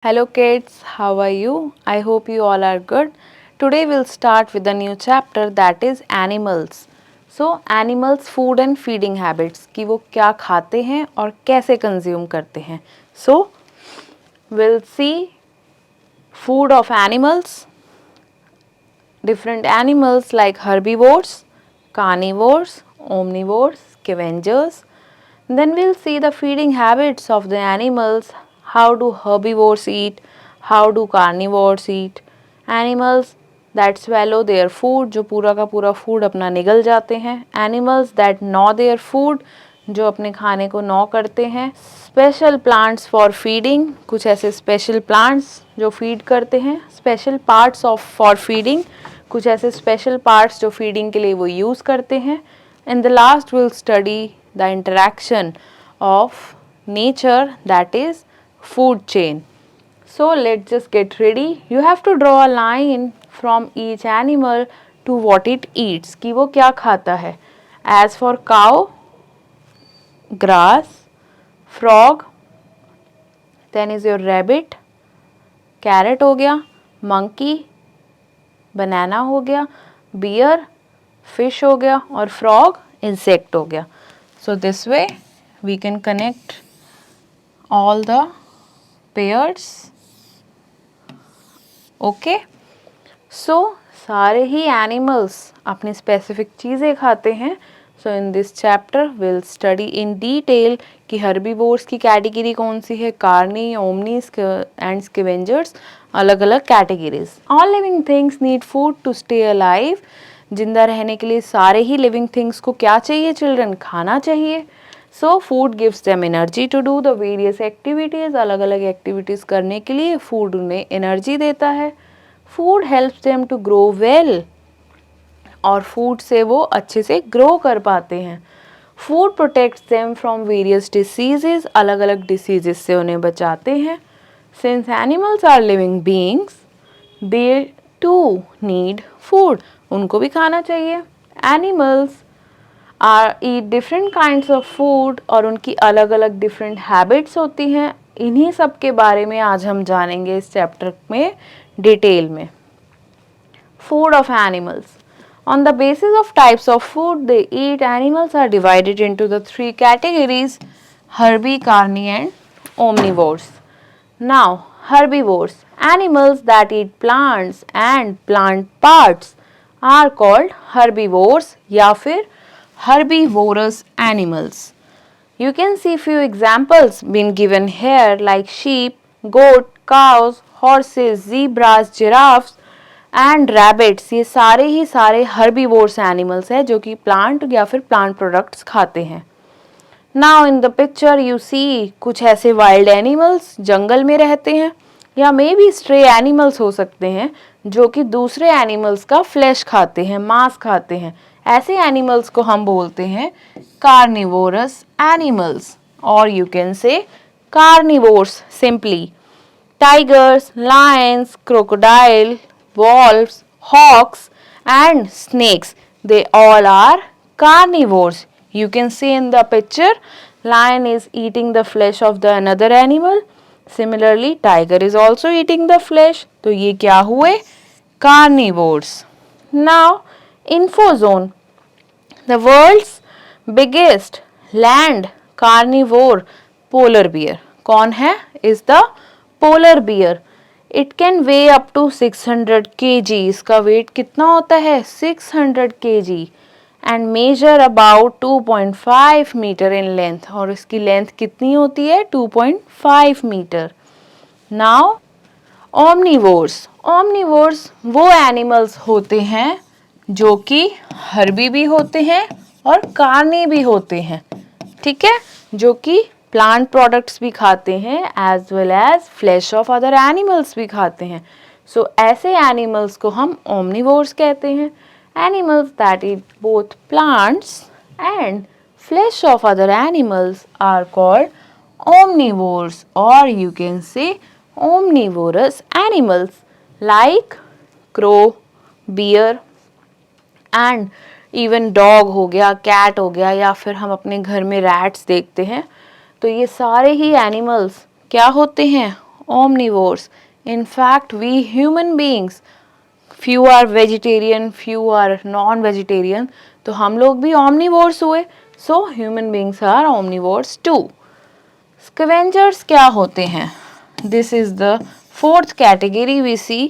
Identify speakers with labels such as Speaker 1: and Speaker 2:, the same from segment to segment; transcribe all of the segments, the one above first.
Speaker 1: Hello kids, how are you? I hope you all are good. Today we'll start with a new chapter that is animals. So animals food and feeding habits कि वो क्या खाते हैं और कैसे consume करते हैं. So we'll see food of animals, different animals like herbivores, carnivores, omnivores, scavengers. Then we'll see the feeding habits of the animals. How do herbivores eat? How do carnivores eat? Animals that swallow their food, जो पूरा का पूरा food अपना निगल जाते हैं. Animals that gnaw their food, जो अपने खाने को gnaw करते हैं. Special plants for feeding, कुछ ऐसे special plants जो feed करते हैं. Special parts of for feeding, कुछ ऐसे special parts जो feeding के लिए वो use करते हैं. In the last we'll study the interaction of nature, that is food chain. So let's just get ready. You have to draw a line from each animal to what it eats, कि वो क्या खाता है. As for cow, grass, frog, then is your rabbit, carrot हो गया, monkey, banana हो गया, bear, fish हो गया और frog, insect हो गया. So this way we can connect all the pairs. Okay. So सारे ही animals अपनी specific चीज़ें खाते हैं. So in this chapter we'll study in detail कि herbivores की category कौन सी है, carni, omni and scavengers, अलग अलग categories. All living things need food to stay alive. जिंदा रहने के लिए सारे ही living things को क्या चाहिए children? खाना चाहिए. So food gives them energy to do the various activities. अलग अलग activities करने के लिए food उन्हें energy देता है. Food helps them to grow well. और food से वो अच्छे से grow कर पाते हैं. Food protects them from various diseases. अलग अलग diseases से उन्हें बचाते हैं. Since animals are living beings, they too need food. उनको भी खाना चाहिए. Animals eat different kinds of food और उनकी अलग अलग different habits होती हैं. इन्हीं सब के बारे में आज हम जानेंगे इस चैप्टर में डिटेल में. Food of animals. On the basis of types of food they eat, animals are divided into the three categories: herbi, carni and omnivores. Now, herbivores, animals that eat plants and plant parts, are called herbivores या फिर herbivorous animals. You can see few examples been given here like sheep, goat, cows, horses, zebras, giraffes and rabbits. ये सारे ही सारे herbivores animals हैं जो कि plant या फिर plant products खाते हैं. Now in the picture you see कुछ ऐसे wild animals जंगल में रहते हैं या मे बी stray animals हो सकते हैं जो कि दूसरे animals का flesh खाते हैं, मांस खाते हैं. ऐसे animals को हम बोलते हैं carnivorous animals or you can say carnivores simply. Tigers, lions, crocodile, wolves, hawks and snakes, they all are carnivores. You can see in the picture lion is eating the flesh of the another animal. Similarly tiger is also eating the flesh. तो ये क्या हुए? Carnivores. Now info zone. The world's biggest land carnivore polar bear. कौन है? Is the polar bear. It can weigh up to 600 kg. इसका weight कितना होता है? 600 kg and measure about 2.5 meter in length. और इसकी length कितनी होती है? 2.5 meter. Now omnivores. Omnivores वो animals होते हैं जो कि हर्बी भी होते हैं और कार्नी भी होते हैं. ठीक है, जो कि प्लांट प्रोडक्ट्स भी खाते हैं as well as flesh of other animals भी खाते हैं. सो ऐसे एनिमल्स को हम ओमनिवोर्स कहते हैं. Animals that eat both plants and flesh of other animals are called omnivores or you can say omnivorous animals like crow, bear and even dog हो गया, कैट हो गया या फिर हम अपने घर में रैट्स देखते हैं. तो ये सारे ही एनिमल्स क्या होते हैं? omnivores. In fact, we human beings, few are vegetarian, few are non-vegetarian, तो हम लोग भी omnivores हुए. So human beings are omnivores too. Scavengers क्या होते हैं? This is the fourth category we see.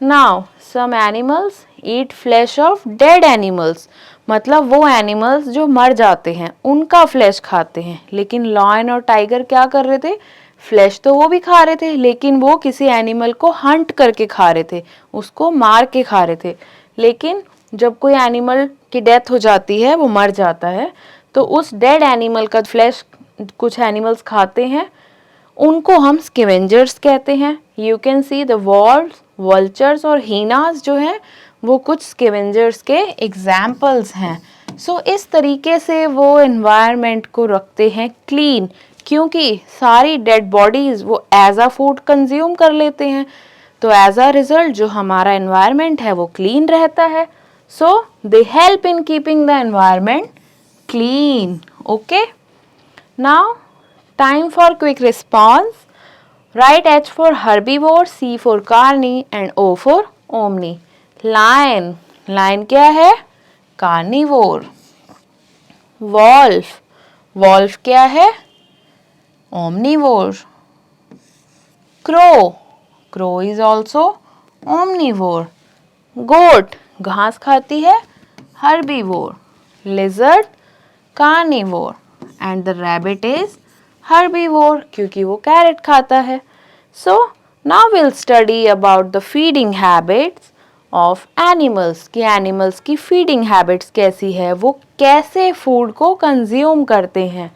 Speaker 1: Now, some animals eat flesh of dead animals. मतलब वो एनिमल्स जो मर जाते हैं उनका फ्लैश खाते हैं. लेकिन लॉयन और टाइगर क्या कर रहे थे? फ्लैश तो वो भी खा रहे थे, लेकिन वो किसी एनिमल को हंट करके खा रहे थे, उसको मार के खा रहे थे. लेकिन जब कोई एनिमल की डेथ हो जाती है, वो मर जाता है, तो उस डेड एनिमल का फ्लैश कुछ एनिमल्स खाते हैं, उनको हम स्कैवेंजर्स कहते हैं. You can see the walls, vultures और हीनास जो हैं वो कुछ स्कैवेंजर्स के एग्जाम्पल्स हैं. सो इस तरीके से वो एनवायरनमेंट को रखते हैं क्लीन, क्योंकि सारी डेड बॉडीज वो एज अ फूड कंज्यूम कर लेते हैं. तो एज अ रिजल्ट जो हमारा एनवायरनमेंट है वो क्लीन रहता है. So they help in keeping the environment clean. Okay, now time for quick response. Write H for herbivore, C for carni and O for omni. Lion, lion क्या है? Carnivore. Wolf, wolf क्या है? Omnivore. Crow, crow is also omnivore. Goat, घास खाती है? Herbivore. Lizard, carnivore. And the rabbit is herbivore क्योंकि वो carat खाता है. So now we'll study about the feeding habits of animals कि animals की feeding habits कैसी है, वो कैसे food को consume करते हैं.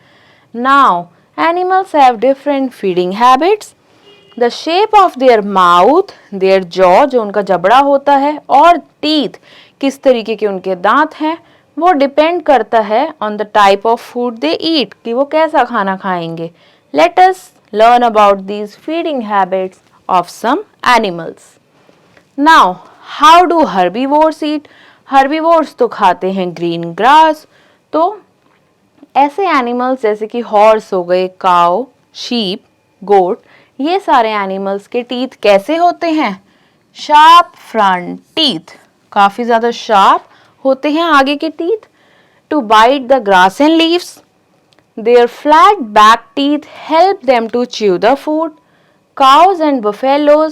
Speaker 1: Now animals have different feeding habits. The shape of their mouth, their jaw जो उनका जबड़ा होता है, और teeth किस तरीके के उनके दांत हैं, वो डिपेंड करता है on the type of food they eat कि वो कैसा खाना खाएंगे. Let us learn about these feeding habits of some animals. Now how do herbivores eat? Herbivores तो खाते हैं ग्रीन ग्रास. तो ऐसे एनिमल्स जैसे कि हॉर्स हो गए, काउ, शीप, गोट, ये सारे एनिमल्स के टीथ कैसे होते हैं? शार्प फ्रंट टीथ, काफी ज्यादा शार्प होते हैं आगे के teeth. To bite the grass and leaves. Their flat back teeth help them to chew the food. Cows and buffaloes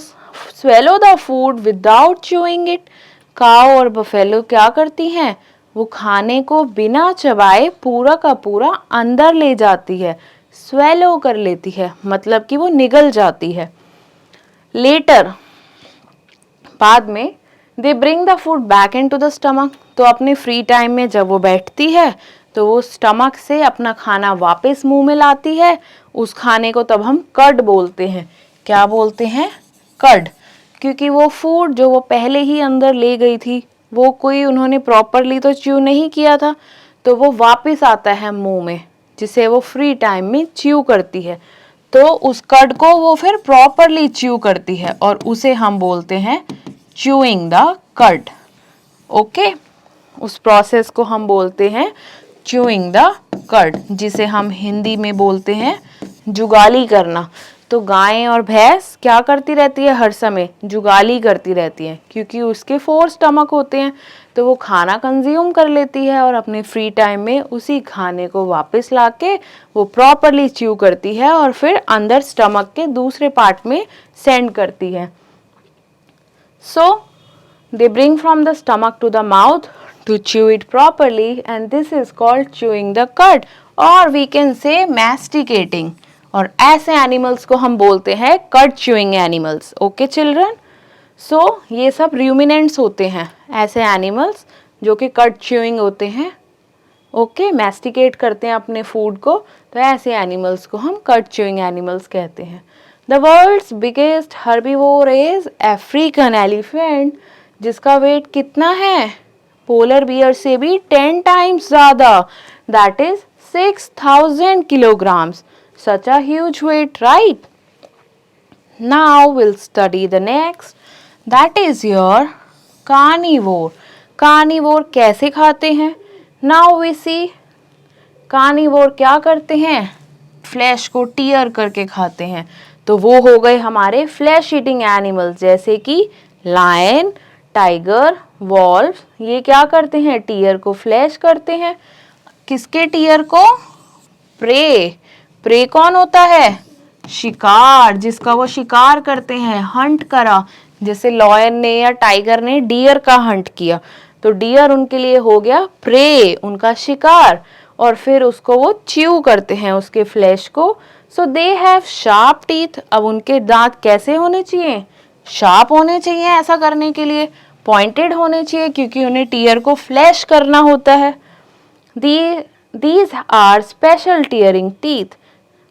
Speaker 1: swallow the food without chewing it. Cow और buffalo क्या करती हैं? वो खाने को बिना चबाए पूरा का पूरा अंदर ले जाती है, स्वेलो कर लेती है, मतलब कि वो निगल जाती है. लेटर, बाद में, they bring the food back into the stomach. तो अपने फ्री टाइम में जब वो बैठती है तो वो स्टमक से अपना खाना वापस मुंह में लाती है. उस खाने को तब हम कर्ड बोलते हैं. क्या बोलते हैं? कर्ड. क्योंकि वो फूड जो वो पहले ही अंदर ले गई थी, वो कोई उन्होंने प्रॉपरली तो च्यू नहीं किया था, तो वो वापस आता है मुंह में, जिसे वो फ्री टाइम में च्यू करती है. तो उस कर्ड को वो फिर प्रॉपरली च्यू करती है और उसे हम बोलते हैं च्यूइंग द कर्ड. ओके, उस प्रोसेस को हम बोलते हैं च्यूइंग द कर्ड, जिसे हम हिंदी में बोलते हैं जुगाली करना. तो गायें और भैंस क्या करती रहती है? हर समय जुगाली करती रहती हैं, क्योंकि उसके 4 स्टमक होते हैं. तो वो खाना कंज्यूम कर लेती है और अपने फ्री टाइम में उसी खाने को वापस लाके वो प्रॉपरली च्यू करती है और फिर अंदर स्टमक के दूसरे पार्ट में सेंड करती है. So they bring from the stomach to the mouth to chew it properly, and this is called chewing the cud, or we can say masticating. और ऐसे एनिमल्स को हम बोलते हैं कड च्यूइंग एनिमल्स. ओके चिल्ड्रन, सो ये सब रूमिनेंट्स होते हैं, ऐसे एनिमल्स जो कि कड च्यूइंग होते हैं. ओके, मैस्टिकेट करते हैं अपने फूड को, तो ऐसे एनिमल्स को हम कड च्यूइंग एनिमल्स कहते हैं. The world's biggest herbivore is African elephant, जिसका वेट कितना है? पोलर बियर से भी 10 टाइम्स ज़्यादा, that is 6000 kilograms. Such a huge weight, right? Now we'll study the next, that is your carnivore. Carnivore कैसे खाते हैं? Now we see carnivore क्या करते हैं? फ्लैश को टीयर करके खाते हैं. तो वो हो गए हमारे फ्लैश ईटिंग एनिमल्स, जैसे कि लायन, टाइगर, वॉल्फ। ये क्या करते हैं, टीयर को फ्लैश करते हैं। किसके टीयर को, प्रे। प्रे कौन होता है, शिकार, जिसका वो शिकार करते हैं, हंट करा। जैसे लॉयन ने या टाइगर ने डियर का हंट किया, तो डियर उनके लिए हो गया प्रे, उनका शिकार, और फिर उसको वो च्यू करते हैं उसके फ्लैश को। सो दे हैव शार्प टीथ। अब उनके दांत कैसे होने चाहिए, शार्प होने चाहिए। ऐसा करने के लिए पॉइंटेड होने चाहिए, क्योंकि उन्हें टीयर को फ्लैश करना होता है। These are special tearing teeth।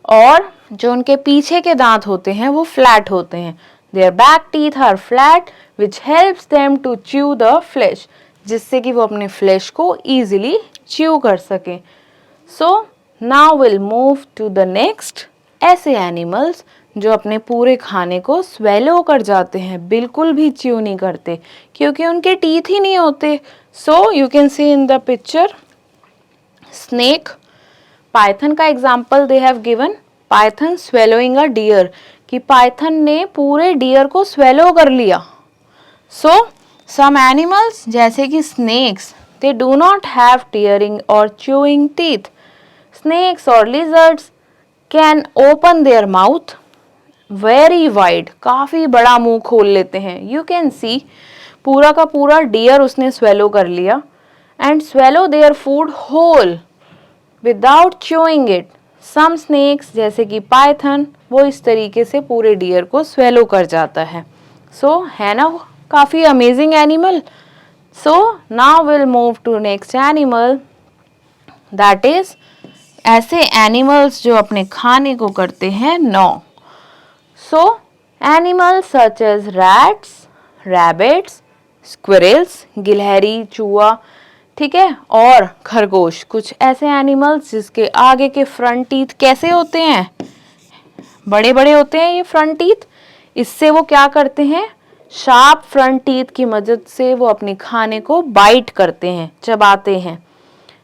Speaker 1: और जो उनके पीछे के दांत होते हैं वो फ्लैट होते हैं। Their back teeth are flat which helps them to chew the flesh, जिससे कि वो अपने फ्लैश को easily chew कर सकें। So now we'll move to the next। ऐसे एनिमल्स जो अपने पूरे खाने को स्वेलो कर जाते हैं, बिल्कुल भी च्यू नहीं करते, क्योंकि उनके टीथ ही नहीं होते। So you can see in the picture snake, python का example they have given, python swallowing a deer, कि पाइथन ने पूरे डियर को स्वेलो कर लिया। सो सम एनिमल्स जैसे कि snakes, they do not have tearing और च्यूइंग टीथ। स्नेक्स और lizards can open their mouth very wide, काफी बड़ा मुंह खोल लेते हैं। यू कैन सी पूरा का पूरा डियर उसने स्वेलो कर लिया, and swallow their food whole without chewing it। some snakes जैसे कि पाइथन, वो इस तरीके से पूरे डियर को स्वेलो कर जाता है। सो है ना काफी amazing animal. So now will move to next animal, that is ऐसे एनिमल्स जो अपने खाने को करते हैं gnaw. So animals such as rats, rabbits, squirrels, गिलहरी, चूहा, ठीक है, और खरगोश, कुछ ऐसे एनिमल्स जिसके आगे के फ्रंट टीथ कैसे होते हैं, बड़े बड़े होते हैं ये फ्रंट टीथ। इससे वो क्या करते हैं, शार्प फ्रंट टीथ की मदद से वो अपने खाने को बाइट करते हैं, चबाते हैं।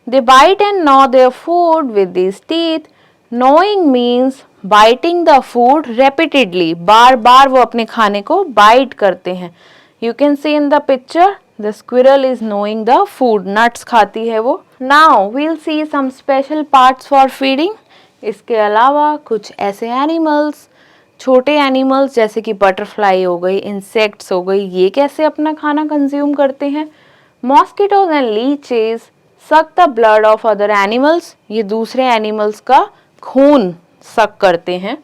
Speaker 1: They bite and gnaw their food with these teeth। Gnawing means biting the food repeatedly। बार बार वो अपने खाने को बाइट करते हैं। You can see in the picture the squirrel is gnawing the food। nuts खाती है वो। Now we'll see some special parts for feeding। इसके अलावा कुछ ऐसे एनिमल्स, छोटे एनिमल्स जैसे कि बटरफ्लाई हो गई, इंसेक्ट्स हो गई, ये कैसे अपना खाना कंज्यूम करते हैं। Mosquitoes and leches suck the blood of other animals. ये दूसरे एनिमल्स का खून सक करते हैं।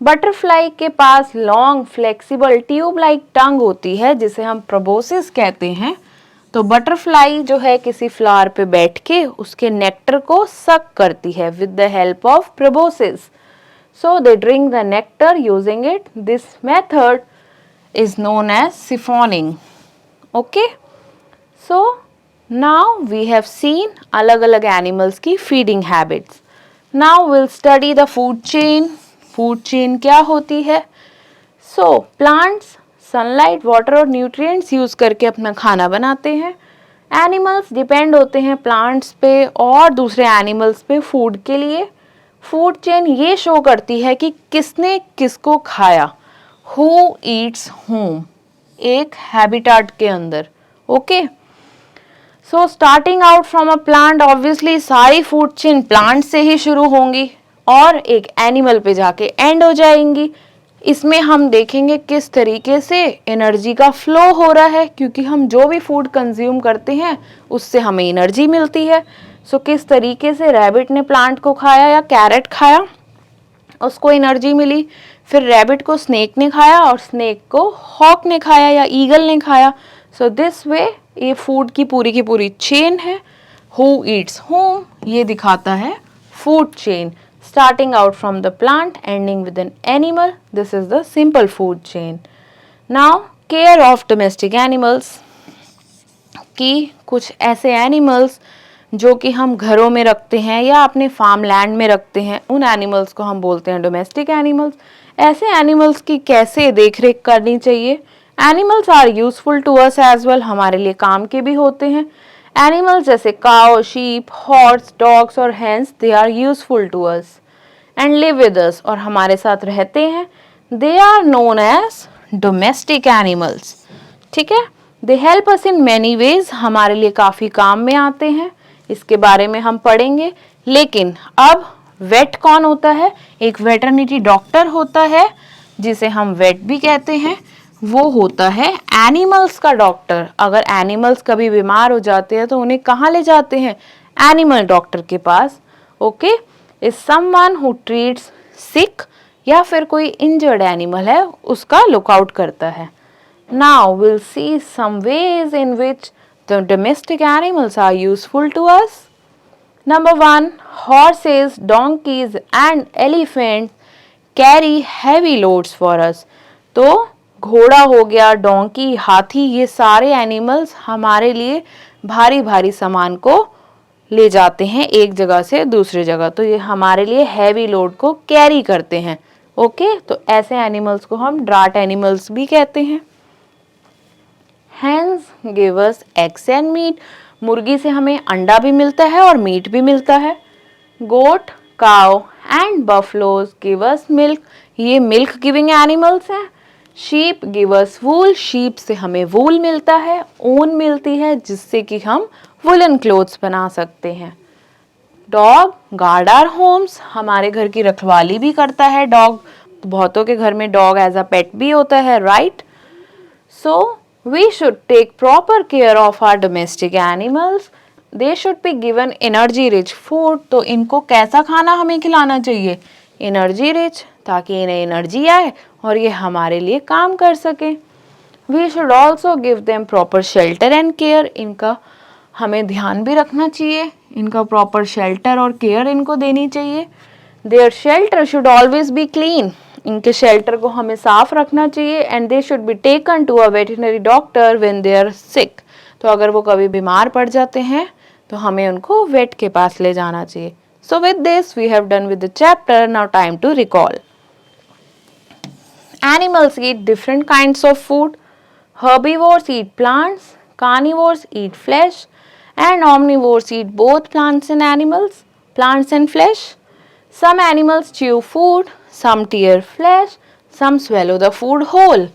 Speaker 1: बटरफ्लाई के पास long flexible tube like tongue होती है, जिसे हम प्रोबोसिस कहते हैं। तो बटरफ्लाई जो है किसी फ्लावर पे बैठ के उसके नेक्टर को सक करती है with the help of proboscis. So they drink the nectar using it. This method is known as siphoning. Okay, so now we have seen अलग अलग एनिमल्स की feeding habits. Now will study the food chain. Food chain क्या होती है। So plants sunlight, water और nutrients use करके अपना खाना बनाते हैं। एनिमल्स डिपेंड होते हैं प्लांट्स पे और दूसरे एनिमल्स पे फूड के लिए। फूड चेन ये शो करती है कि किसने किसको खाया, हु ईट्स whom, एक हैबिटाट के अंदर। Okay, so starting out from a plant, obviously सारी फूड चेन प्लांट से ही शुरू होंगी और एक एनिमल पे जाके एंड हो जाएंगी। इसमें हम देखेंगे किस तरीके से एनर्जी का फ्लो हो रहा है, क्योंकि हम जो भी फूड कंज्यूम करते हैं उससे हमें एनर्जी मिलती है। सो किस तरीके से रैबिट ने प्लांट को खाया या कैरेट खाया, उसको एनर्जी मिली। फिर रैबिट को स्नेक ने खाया और स्नेक को हॉक ने खाया या ईगल ने खाया। सो दिस वे ये फूड की पूरी चेन है। हु ईट्स whom, ये दिखाता है food chain. Starting out from the plant, ending with an animal, this is the simple food chain. Now, care of domestic animals, कि कुछ ऐसे एनिमल्स जो कि हम घरों में रखते हैं या अपने फार्म लैंड में रखते हैं, उन एनिमल्स को हम बोलते हैं डोमेस्टिक एनिमल्स। ऐसे एनिमल्स की कैसे देख रेख करनी चाहिए। Animals are useful to us as well, हमारे लिए काम के भी होते हैं। एनिमल्स जैसे काउ, शीप, हॉर्स, डॉग्स और hens, they are useful to us and live with us, और हमारे साथ रहते हैं। They are known as domestic animals. ठीक है, they help us in many ways, हमारे लिए काफी काम में आते हैं, इसके बारे में हम पढ़ेंगे। लेकिन अब वेट कौन होता है? एक वेटरनिटी डॉक्टर होता है जिसे हम वेट भी कहते हैं, वो होता है एनिमल्स का डॉक्टर। अगर एनिमल्स कभी बीमार हो जाते हैं तो उन्हें कहाँ ले जाते हैं? एनिमल डॉक्टर के पास। Okay, is someone who treats sick, या फिर कोई इंजर्ड एनिमल है उसका लुकआउट करता है। Now will see some ways in which the domestic animals are useful to us. Number 1, horses, donkeys and elephants carry heavy loads for us. तो घोड़ा हो गया, डोंकी, हाथी, ये सारे एनिमल्स हमारे लिए भारी भारी सामान को ले जाते हैं एक जगह से दूसरी जगह, तो ये हमारे लिए हैवी लोड को कैरी करते हैं। ओके, तो ऐसे एनिमल्स को हम ड्राट एनिमल्स भी कहते हैं। Hens give us eggs and meat. मुर्गी से हमें अंडा भी मिलता है और मीट भी मिलता है। Goat, cow and buffaloes give us milk, ये मिल्क गिविंग एनिमल्स हैं। Sheep give us wool, sheep से हमें वूल मिलता है, ऊन मिलती है जिससे कि हम वुलन क्लोथ्स बना सकते हैं। डॉग गार्ड आवर होम्स, हमारे घर की रखवाली भी करता है डॉग, बहुतों के घर में डॉग एज अ पेट भी होता है, right? So we should take proper care of our domestic animals. They should be given energy rich food. तो इनको कैसा खाना हमें खिलाना चाहिए? एनर्जी रिच, ताकि इन्हें एनर्जी आए और ये हमारे लिए काम कर सके। We should also give them proper shelter and care. इनका हमें ध्यान भी रखना चाहिए, इनका प्रॉपर शेल्टर और केयर इनको देनी चाहिए। Their shelter should always be clean. इनके शेल्टर को हमें साफ रखना चाहिए। And they should be taken to a veterinary doctor when they are sick. तो अगर वो कभी बीमार पड़ जाते हैं तो हमें उनको वेट के पास ले जाना चाहिए। So with this we have done with the chapter. Now time to recall. Animals eat different kinds of food. Herbivores eat plants, carnivores eat flesh, and omnivores eat both plants and animals, plants and flesh. Some animals chew food, some tear flesh, some swallow the food whole.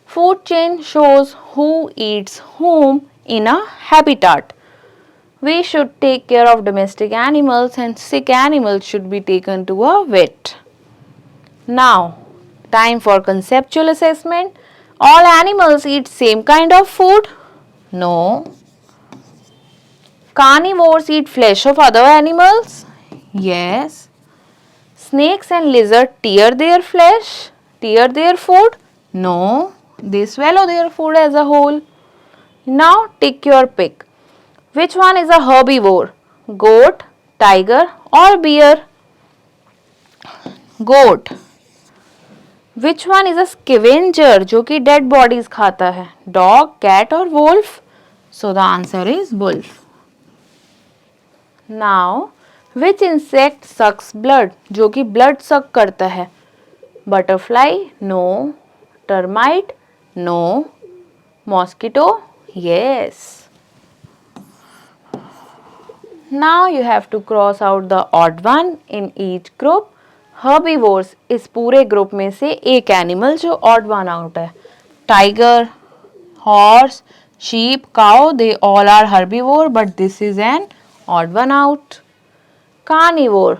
Speaker 1: Food chain shows who eats whom in a habitat. We should take care of domestic animals and sick animals should be taken to a vet. Now, time for conceptual assessment. All animals eat same kind of food? No. Carnivores eat flesh of other animals? Yes. Snakes and lizards tear their flesh, tear their food? No, they swallow their food as a whole. Now take your pick. Which one is a herbivore? Goat, tiger or bear? Goat. Which one is a scavenger जो कि dead bodies खाता है? Dog, cat or wolf? So the answer is wolf. Now, which insect sucks blood? जो कि blood suck करता है? Butterfly? No. Termite? No. Mosquito? Yes. Now you have to cross out the odd one in each group. Herbivores इस पूरे group में से एक animal जो odd one out है. Tiger, horse, sheep, cow, they all are herbivore, but this is an odd one out. Carnivore,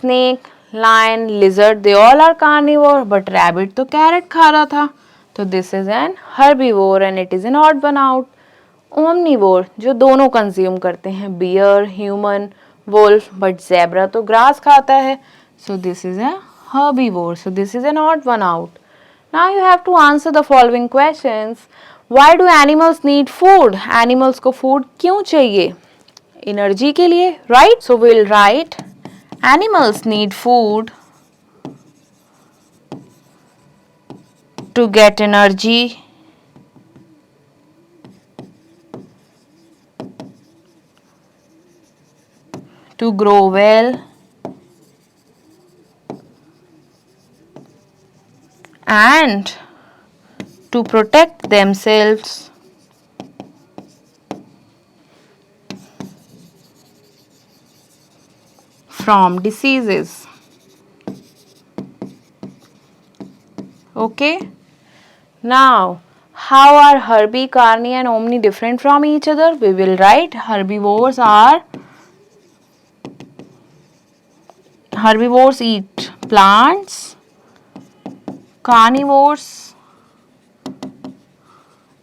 Speaker 1: snake, lion, lizard, they all are carnivore, but rabbit तो carrot खा रहा था, तो this is an herbivore and it is an odd one out. Omnivore जो दोनों consume करते हैं, bear, human, wolf, but zebra तो grass खाता है, so this is a herbivore, so this is an odd one out. Now you have to answer the following questions. Why do animals need food? Animals को food क्यों चाहिए? Energy के लिए, right? So we'll write animals need food to get energy, to grow well, and to protect themselves from diseases. Okay. Now, how are Herbie, Carni and Omni different from each other? We will write herbivores eat plants, carnivores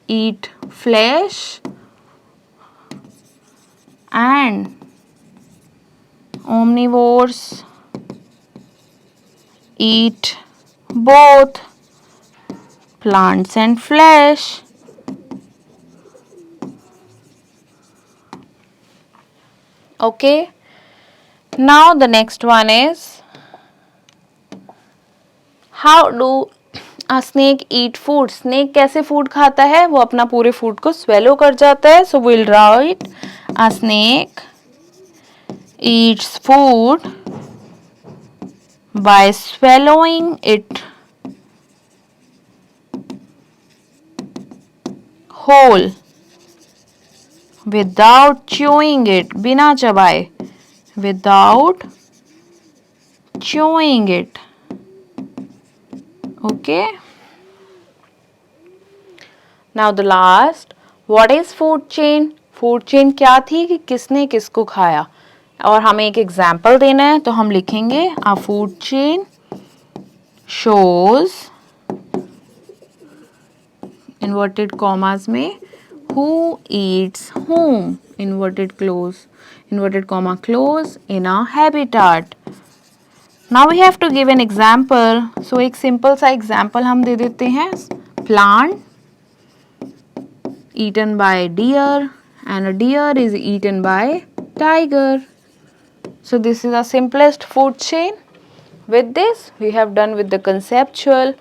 Speaker 1: eat flesh, and omnivores eat both plants and flesh. Okay. Now the next one is, how do a snake eat food? Snake कैसे food खाता है? वो अपना पूरे food को swallow कर जाता है. So we'll write a snake eats food by swallowing it whole without chewing it. बिना चबाए. Without chewing it. Okay. Now the last, what is food chain? Food chain क्या थी कि किसने किसको खाया, और हमें एक एग्जाम्पल देना है. तो हम लिखेंगे a food chain shows inverted commas में who eats whom, inverted comma close in a habitat. Now we have to give an example. So एक simple सा example हम दे देते हैं. Plant eaten by deer and a deer is eaten by tiger. So this is the simplest food chain. With this we have done with the conceptual.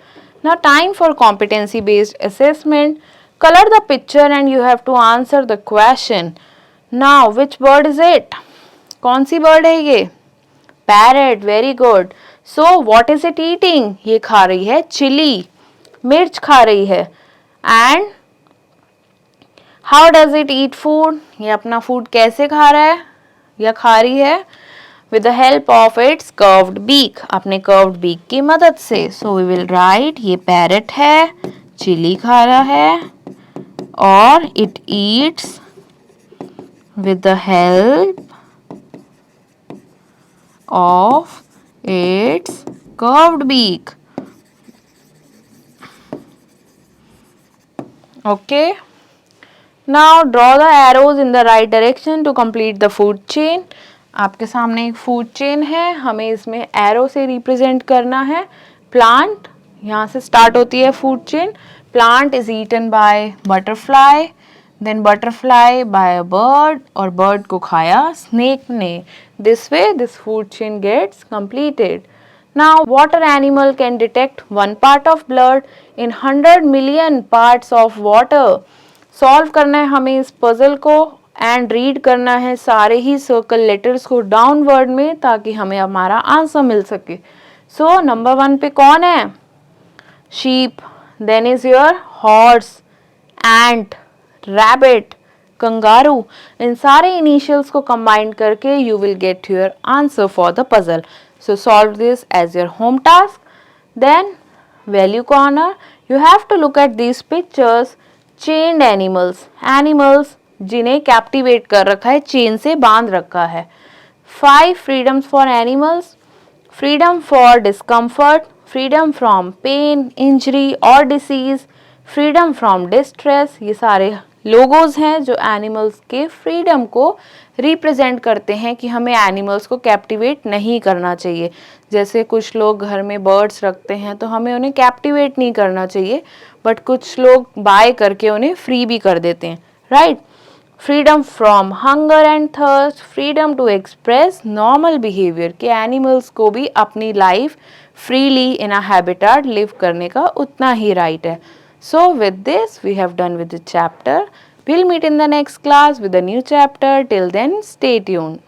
Speaker 1: Now time for competency based assessment. Color the picture and you have to answer the question. Now which bird is it? कौन सी bird है ये? Parrot. Very good. So what is it eating? ये खा रही है chili. मिर्च खा रही है. And how does it eat food? ये अपना food कैसे खा रहा है या खा रही है? With the help of its curved beak. अपने curved beak की मदद से. So we will write, ये parrot है, chili खा रहा है, और it eats with the help of its curved beak. Okay. Now draw the arrows in the right direction to complete the food chain. आपके सामने एक फूड चेन है, हमें इसमें एरो से रिप्रेजेंट करना है. प्लांट, यहाँ से स्टार्ट होती है food chain. Plant is eaten by butterfly, then butterfly by a bird, और बर्ड को खाया स्नेक ने. This way this food chain gets completed. Now water animal can detect 1 part of blood in 100 million parts of water. Solve करना है हमें इस puzzle को and read करना है सारे ही सर्कल लेटर्स को डाउनवर्ड में ताकि हमें हमारा आंसर मिल सके. सो नंबर 1 पे कौन है? Sheep. Then is your horse, ant, rabbit, kangaroo. इन सारे इनिशियल्स को कंबाइन करके you will get your answer for the puzzle. So solve this as your home task. Then value corner, you have to look at these pictures. Chained animals जिन्हें captivate कर रखा है, chain से बांध रखा है. 5 freedoms for animals. Freedom for discomfort, freedom from pain, injury और disease, freedom from distress. ये सारे लोगोज हैं जो एनिमल्स के फ्रीडम को रिप्रेजेंट करते हैं कि हमें एनिमल्स को कैप्टिवेट नहीं करना चाहिए. जैसे कुछ लोग घर में बर्ड्स रखते हैं तो हमें उन्हें कैप्टिवेट नहीं करना चाहिए, बट कुछ लोग बाय करके उन्हें फ्री भी कर देते हैं, right. Freedom from hunger and thirst, freedom to express normal behaviour, कि एनिमल्स को भी अपनी life freely in a habitat live करने का उतना ही राइट है. So with this we have done with the chapter. We'll meet in the next class with a new chapter. Till then, stay tuned.